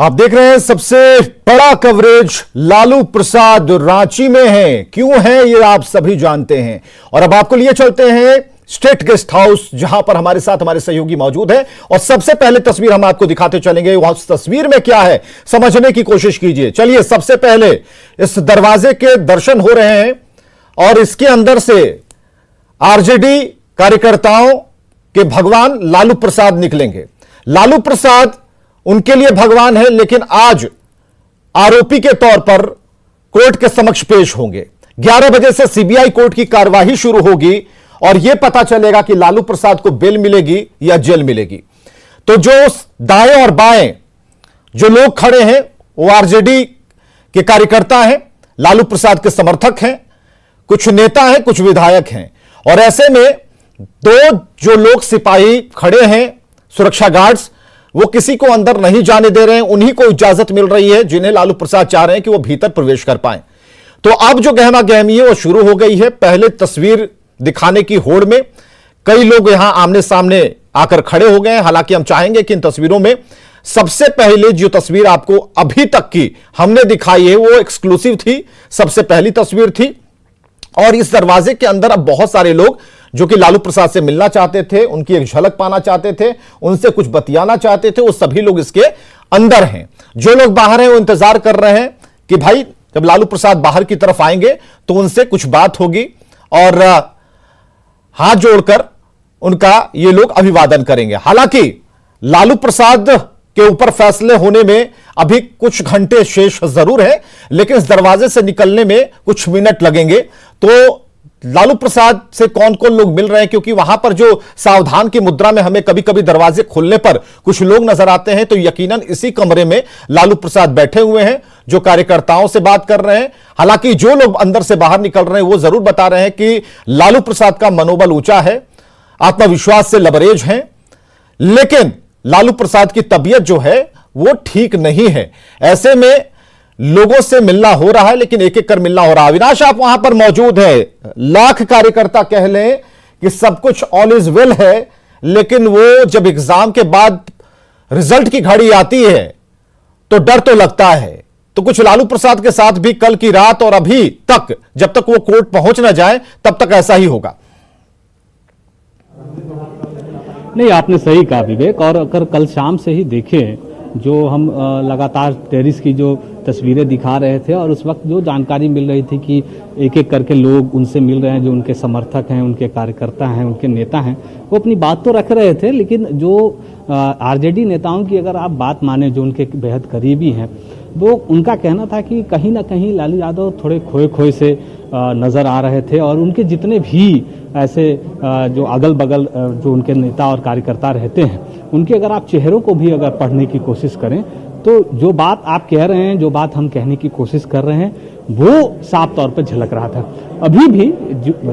आप देख रहे हैं सबसे बड़ा कवरेज लालू प्रसाद रांची में है। क्यों है ये आप सभी जानते हैं। और अब आपको लिए चलते हैं स्टेट गेस्ट हाउस, जहां पर हमारे साथ हमारे सहयोगी मौजूद हैं। और सबसे पहले तस्वीर हम आपको दिखाते चलेंगे। उस तस्वीर में क्या है समझने की कोशिश कीजिए। चलिए, सबसे पहले इस दरवाजे के दर्शन हो रहे हैं और इसके अंदर से आरजेडी कार्यकर्ताओं के भगवान लालू प्रसाद निकलेंगे। लालू प्रसाद उनके लिए भगवान है, लेकिन आज आरोपी के तौर पर कोर्ट के समक्ष पेश होंगे। 11 बजे से सीबीआई कोर्ट की कार्यवाही शुरू होगी और यह पता चलेगा कि लालू प्रसाद को बेल मिलेगी या जेल मिलेगी। तो जो दाएं और बाएं जो लोग खड़े हैं वो आरजेडी के कार्यकर्ता हैं, लालू प्रसाद के समर्थक हैं, कुछ नेता हैं, कुछ विधायक हैं। और ऐसे में दो जो लोग सिपाही खड़े हैं, सुरक्षा गार्ड्स, वो किसी को अंदर नहीं जाने दे रहे हैं। उन्हीं को इजाजत मिल रही है जिन्हें लालू प्रसाद चाह रहे हैं कि वो भीतर प्रवेश कर पाए। तो अब जो गहमा गहमी है वो शुरू हो गई है। पहले तस्वीर दिखाने की होड़ में कई लोग यहां आमने सामने आकर खड़े हो गए हैं। हालांकि हम चाहेंगे कि इन तस्वीरों में सबसे पहले जो तस्वीर आपको अभी तक की हमने दिखाई है वो एक्सक्लूसिव थी, सबसे पहली तस्वीर थी। और इस दरवाजे के अंदर अब बहुत सारे लोग जो कि लालू प्रसाद से मिलना चाहते थे, उनकी एक झलक पाना चाहते थे, उनसे कुछ बतियाना चाहते थे, वो सभी लोग इसके अंदर हैं। जो लोग बाहर हैं वो इंतजार कर रहे हैं कि भाई जब लालू प्रसाद बाहर की तरफ आएंगे तो उनसे कुछ बात होगी और हाथ जोड़कर उनका ये लोग अभिवादन करेंगे। हालांकि लालू प्रसाद के ऊपर फैसले होने में अभी कुछ घंटे शेष जरूर है, लेकिन इस दरवाजे से निकलने में कुछ मिनट लगेंगे। तो लालू प्रसाद से कौन कौन लोग मिल रहे हैं, क्योंकि वहां पर जो सावधान की मुद्रा में हमें कभी कभी दरवाजे खुलने पर कुछ लोग नजर आते हैं, तो यकीनन इसी कमरे में लालू प्रसाद बैठे हुए हैं जो कार्यकर्ताओं से बात कर रहे हैं। हालांकि जो लोग अंदर से बाहर निकल रहे हैं वो जरूर बता रहे हैं कि लालू प्रसाद का मनोबल ऊंचा है, आत्मविश्वास से लबरेज हैं, लेकिन लालू प्रसाद की तबीयत जो है वो ठीक नहीं है। ऐसे में लोगों से मिलना हो रहा है, लेकिन एक एक कर मिलना हो रहा है। अविनाश, आप वहां पर मौजूद है। लाख कार्यकर्ता कह लें कि सब कुछ ऑल इज वेल है, लेकिन वो जब एग्जाम के बाद रिजल्ट की घड़ी आती है तो डर तो लगता है। तो कुछ लालू प्रसाद के साथ भी कल की रात और अभी तक जब तक वो कोर्ट पहुंच ना जाए तब तक ऐसा ही होगा। नहीं, आपने सही कहा विवेक। और अगर कल शाम से ही देखें, जो हम लगातार टेरिस की जो तस्वीरें दिखा रहे थे और उस वक्त जो जानकारी मिल रही थी कि एक एक करके लोग उनसे मिल रहे हैं, जो उनके समर्थक हैं, उनके कार्यकर्ता हैं, उनके नेता हैं, वो अपनी बात तो रख रहे थे। लेकिन जो आरजेडी नेताओं की अगर आप बात माने, जो उनके बेहद करीबी हैं, वो उनका कहना था कि कहीं ना कहीं लालू यादव थोड़े खोए खोए से नज़र आ रहे थे। और उनके जितने भी ऐसे जो अगल बगल जो उनके नेता और कार्यकर्ता रहते हैं, उनके अगर आप चेहरों को भी अगर पढ़ने की कोशिश करें तो जो बात आप कह रहे हैं, जो बात हम कहने की कोशिश कर रहे हैं, वो साफ तौर पर झलक रहा था। अभी भी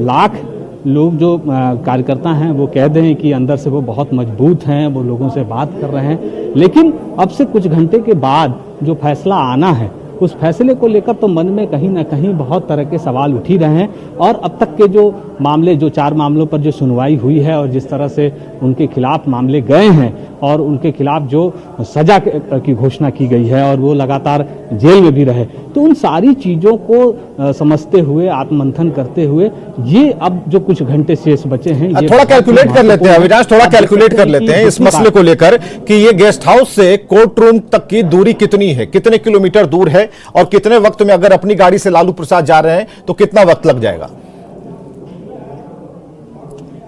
लाख लोग जो कार्यकर्ता हैं वो कह दें कि अंदर से वो बहुत मजबूत हैं, वो लोगों से बात कर रहे हैं। लेकिन अब से कुछ घंटे के बाद जो फैसला आना है, उस फैसले को लेकर तो मन में कहीं ना कहीं बहुत तरह के सवाल उठ ही रहे हैं। और अब तक के जो मामले, जो 4 मामलों पर जो सुनवाई हुई है और जिस तरह से उनके खिलाफ मामले गए हैं और उनके खिलाफ जो सजा की घोषणा की गई है और वो लगातार जेल में भी रहे, तो उन सारी चीज़ों को समझते हुए, आत्ममंथन करते हुए, ये अब जो कुछ घंटे शेष बचे हैं, ये थोड़ा कैलकुलेट कर लेते हैं अविनाश, थोड़ा कैलकुलेट कर लेते हैं इस मसले को लेकर कि ये गेस्ट हाउस से कोर्ट रूम तक की दूरी कितनी है, कितने किलोमीटर दूर है और कितने वक्त में अगर अपनी गाड़ी से लालू प्रसाद जा रहे हैं तो कितना वक्त लग जाएगा।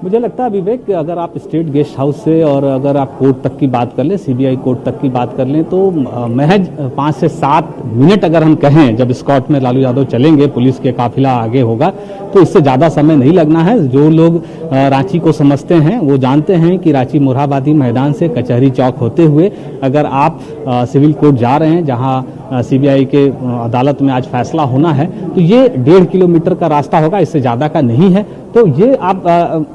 मुझे लगता है विवेक, अगर आप स्टेट गेस्ट हाउस से और अगर आप कोर्ट तक की बात कर लें, सीबीआई कोर्ट तक की बात कर लें, तो महज 5 से 7 मिनट अगर हम कहें, जब स्कॉट में लालू यादव चलेंगे, पुलिस के काफिला आगे होगा, तो इससे ज़्यादा समय नहीं लगना है। जो लोग रांची को समझते हैं वो जानते हैं कि रांची मोरहाबादी मैदान से कचहरी चौक होते हुए अगर आप सिविल कोर्ट जा रहे हैं, जहां सीबीआई के अदालत में आज फैसला होना है, तो ये 1.5 किलोमीटर का रास्ता होगा, इससे ज़्यादा का नहीं है। तो ये आप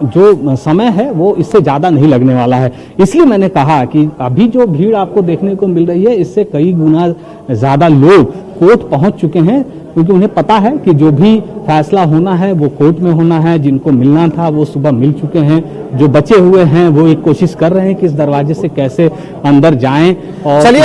जो समय है वो इससे ज़्यादा नहीं लगने वाला है। इसलिए मैंने कहा कि अभी जो भीड़ आपको देखने को मिल रही है, इससे कई गुना ज़्यादा लोग कोर्ट पहुंच चुके हैं। क्योंकि उन्हें पता है कि जो भी फैसला होना है वो कोर्ट में होना है। जिनको मिलना था वो सुबह मिल चुके हैं, जो बचे हुए हैं वो एक कोशिश कर रहे हैं कि इस दरवाजे से कैसे अंदर जाएं। और चलिए,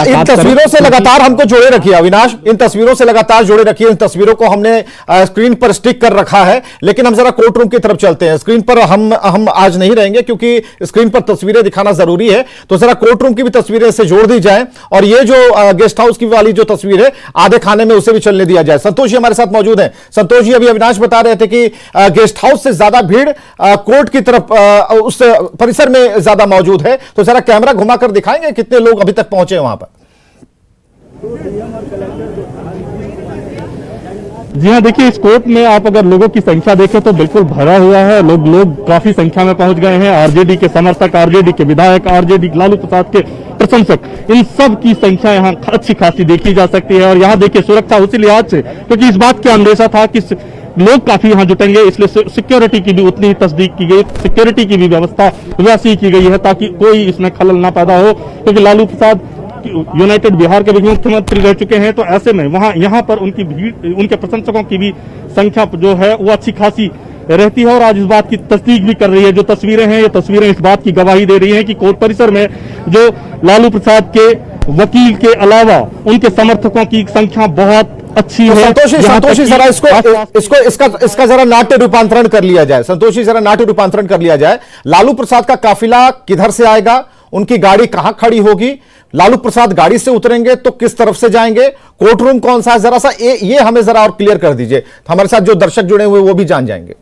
इन तस्वीरों से लगातार हमको जोड़े रखिए अविनाश, इन तस्वीरों से लगातार जोड़े रखिए। इन तस्वीरों को हमने स्क्रीन पर स्टिक कर रखा है, लेकिन हम जरा कोर्ट रूम की तरफ चलते हैं। स्क्रीन पर हम आज नहीं रहेंगे क्योंकि स्क्रीन पर तस्वीरें दिखाना जरूरी है, तो जरा कोर्ट रूम की भी तस्वीरें से जोड़ दी जाए। और ये जो गेस्ट हाउस की वाली जो तस्वीर है आधे खाने में, उसे भी चलने दिया जाए। संतोष जी हमारे साथ मौजूद हैं। संतोष जी, अभी अविनाश बता रहे थे कि गेस्ट हाउस से ज्यादा भीड़ कोर्ट की तरफ उस परिसर में ज्यादा मौजूद है, तो जरा कैमरा घुमाकर दिखाएंगे कितने लोग अभी तक पहुंचे वहां पर। जी हाँ, देखिए इस कोर्ट में आप अगर लोगों की संख्या देखें तो बिल्कुल भरा हुआ है। लोग काफी संख्या में पहुंच गए हैं। आरजेडी के समर्थक, आरजेडी के विधायक, आरजेडी लालू प्रसाद के प्रशंसक, इन सब की संख्या यहाँ अच्छी खासी देखी जा सकती है। और यहाँ देखिए सुरक्षा उसी लिहाज से, क्योंकि इस बात का अंदेशा था कि लोग काफी यहाँ जुटेंगे, इसलिए सिक्योरिटी की भी उतनी ही तस्दीक की गई, सिक्योरिटी की भी व्यवस्था वैसी की गई है ताकि कोई इसमें खलल ना पैदा हो। क्योंकि लालू प्रसाद यूनाइटेड बिहार के भी मुख्यमंत्री रह चुके हैं, तो ऐसे में यहाँ पर उनकी भीड़, उनके प्रशंसकों की भी संख्या जो है वो अच्छी खासी रहती है। और आज इस बात की तस्दीक भी कर रही है। जो तस्वीरें हैं, ये तस्वीरें इस बात की गवाही दे रही हैं कि कोर्ट परिसर में जो लालू प्रसाद के वकील के अलावा उनके समर्थकों की संख्या बहुत अच्छी है। संतोषी जरा इसका जरा नाट्य रूपांतरण कर लिया जाए। संतोषी जरा नाट्य रूपांतरण कर लिया जाए। लालू प्रसाद का काफिला किधर से आएगा, उनकी गाड़ी कहां खड़ी होगी, लालू प्रसाद गाड़ी से उतरेंगे तो किस तरफ से जाएंगे, कोर्ट रूम कौन सा है, जरा सा ये हमें जरा और क्लियर कर दीजिए। हमारे साथ जो दर्शक जुड़े हुए वो भी जान जाएंगे।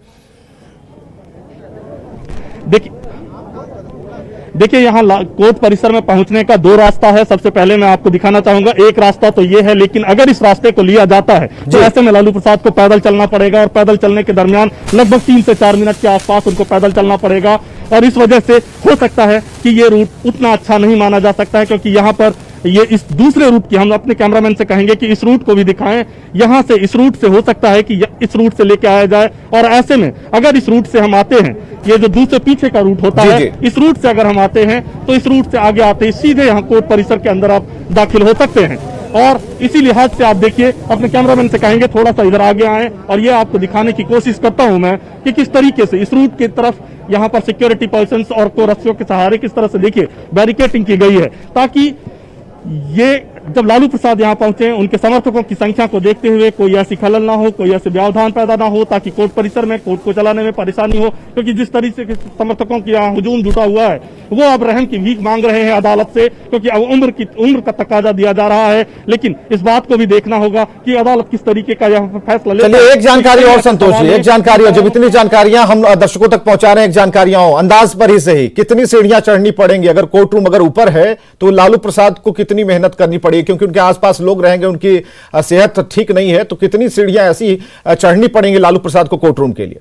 देखिए यहाँ कोर्ट परिसर में पहुंचने का दो रास्ता है। सबसे पहले मैं आपको दिखाना चाहूंगा, एक रास्ता तो ये है, लेकिन अगर इस रास्ते को लिया जाता है तो ऐसे में लालू प्रसाद को पैदल चलना पड़ेगा। और पैदल चलने के दरमियान लगभग 3 से 4 मिनट के आसपास उनको पैदल चलना पड़ेगा। और इस वजह से हो सकता है कि ये रूट उतना अच्छा नहीं माना जा सकता है, क्योंकि यहाँ पर ये इस दूसरे रूट की, हम अपने कैमरामैन से कहेंगे कि इस रूट को भी दिखाएं। यहाँ से इस रूट से हो सकता है कि इस रूट से लेके आया जाए। और ऐसे में अगर इस रूट से हम आते हैं, ये जो दूसरे पीछे का रूट होता है, इस रूट से अगर हम आते हैं तो इस रूट से आगे आते ही सीधे यहाँ कोर्ट परिसर के अंदर आप दाखिल हो सकते हैं। और इसी लिहाज से आप देखिए, अपने कैमरामैन से कहेंगे थोड़ा सा इधर आगे आए और ये आपको दिखाने की कोशिश करता हूं मैं कि किस तरीके से इस रूट की तरफ यहाँ पर सिक्योरिटी पर्सन्स और को रस्सियों के सहारे किस तरह से देखिए बैरिकेडिंग की गई है, ताकि ये जब लालू प्रसाद यहाँ पहुंचे, उनके समर्थकों की संख्या को देखते हुए कोई ऐसी खलल ना हो, कोई ऐसे व्यवधान पैदा ना हो, ताकि कोर्ट परिसर में कोर्ट को चलाने में परेशानी हो। क्योंकि जिस तरीके के समर्थकों की यहाँ हुजूम जुटा हुआ है, वो अब रहम की भीख मांग रहे हैं अदालत से, क्योंकि अब उम्र का तकाजा दिया जा रहा है। लेकिन इस बात को भी देखना होगा कि अदालत किस तरीके का यह फैसला ले। चलिए एक जानकारी और संतोष जी, एक जानकारी और, जब इतनी जानकारियां हम दर्शकों तक पहुंचा रहे हैं, एक जानकारियां हो अंदाज पर ही सही, कितनी सीढ़ियां चढ़नी पड़ेंगी? अगर कोर्ट रूम अगर ऊपर है तो लालू प्रसाद को कितनी मेहनत करनी पड़ेगी, क्योंकि उनके आसपास लोग रहेंगे, उनकी सेहत ठीक नहीं है, तो कितनी सीढ़ियां ऐसी चढ़नी पड़ेंगी लालू प्रसाद को कोर्ट रूम के लिए?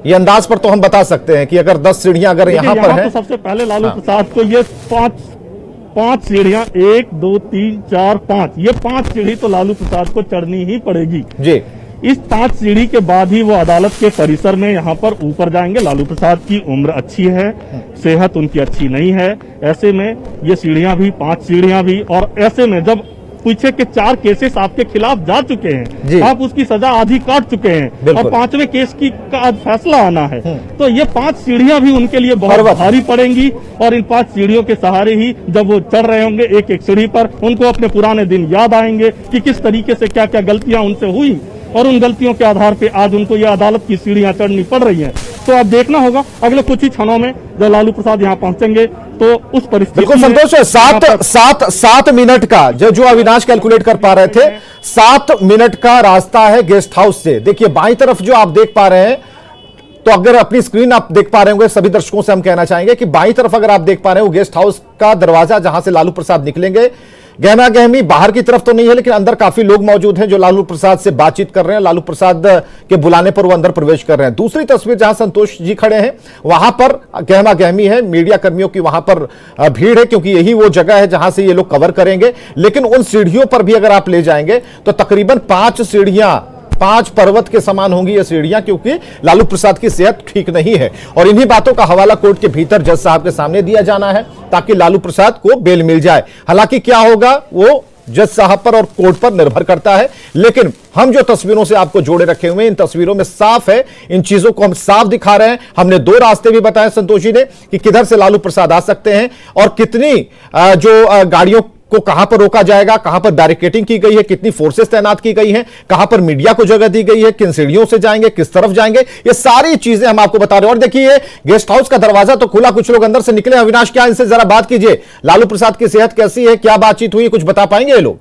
ये अंदाज पर तो हम बता सकते हैं कि अगर 10 सीढ़ियां अगर यहां पर है, तो सबसे पहले लालू प्रसाद को ये पांच सीढ़ियां, 1 2 3 4 5, ये 5 सीढ़ी तो लालू प्रसाद को चढ़नी ही पड़ेगी जी। इस 5 सीढ़ी के बाद ही वो अदालत के परिसर में यहाँ पर ऊपर जाएंगे। लालू प्रसाद की उम्र अच्छी है, सेहत उनकी अच्छी नहीं है, ऐसे में ये सीढ़ियां भी 5 सीढ़ियां भी। और ऐसे में जब पीछे के 4 केसेस आपके खिलाफ जा चुके हैं, आप उसकी सजा आधी काट चुके हैं और 5वें केस का आज फैसला आना है, तो ये 5 सीढ़ियां भी उनके लिए बहुत भारी पड़ेंगी। और इन 5 सीढ़ियों के सहारे ही जब वो चढ़ रहे होंगे एक एक सीढ़ी पर, उनको अपने पुराने दिन याद आएंगे कि किस तरीके से क्या क्या गलतियां उनसे हुई, और उन गलतियों के आधार पे आज उनको ये अदालत की सीढ़ियां चढ़नी पड़ रही हैं। तो अब देखना होगा अगले कुछ ही क्षणों में जब लालू प्रसाद यहाँ पहुंचेंगे तो उस परिस्थिति में संतोष है 7 मिनट का जो अविनाश कैलकुलेट कर पा रहे थे, 7 मिनट का रास्ता है गेस्ट हाउस से। देखिए बाईं तरफ जो आप देख पा रहे हैं, तो अगर अपनी स्क्रीन आप देख पा रहे होंगे, सभी दर्शकों से हम कहना चाहेंगे कि बाईं तरफ अगर आप देख पा रहे हो गेस्ट हाउस का दरवाजा, जहां से लालू प्रसाद निकलेंगे। गहमा गहमी बाहर की तरफ तो नहीं है, लेकिन अंदर काफी लोग मौजूद हैं जो लालू प्रसाद से बातचीत कर रहे हैं, लालू प्रसाद के बुलाने पर वो अंदर प्रवेश कर रहे हैं। दूसरी तस्वीर जहां संतोष जी खड़े हैं, वहां पर गहमा गहमी है, मीडिया कर्मियों की वहां पर भीड़ है, क्योंकि यही वो जगह है जहां से ये लोग कवर करेंगे। लेकिन उन सीढ़ियों पर भी अगर आप ले जाएंगे तो तकरीबन 5 सीढ़ियां, 5 पर्वत के समान होंगी ये सीढ़ियां, क्योंकि लालू प्रसाद की सेहत ठीक नहीं है। और इन्हीं बातों का हवाला कोर्ट के भीतर जज साहब के सामने दिया जाना है ताकि लालू प्रसाद को बेल मिल जाए। हालांकि क्या होगा वो जज साहब पर और कोर्ट पर निर्भर करता है। लेकिन हम जो तस्वीरों से आपको जोड़े रखे हुए हैं, इन तस्वीरों में साफ है, इन चीजों को हम साफ दिखा रहे हैं। हमने दो रास्ते भी बताए संतोष जी ने कि किधर से लालू प्रसाद आ सकते हैं और कितनी जो गाड़ियों को कहां पर रोका जाएगा, कहां पर बैरिकेडिंग की गई है, कितनी फोर्सेस तैनात की गई हैं, कहां पर मीडिया को जगह दी गई है, किन सीढ़ियों से जाएंगे, किस तरफ जाएंगे, ये सारी चीजें हम आपको बता रहे हैं। और देखिए गेस्ट हाउस का दरवाजा तो खुला, कुछ लोग अंदर से निकले। अविनाश क्या इनसे जरा बात कीजिए, लालू प्रसाद की सेहत कैसी है, क्या बातचीत हुई, कुछ बता पाएंगे ये लोग?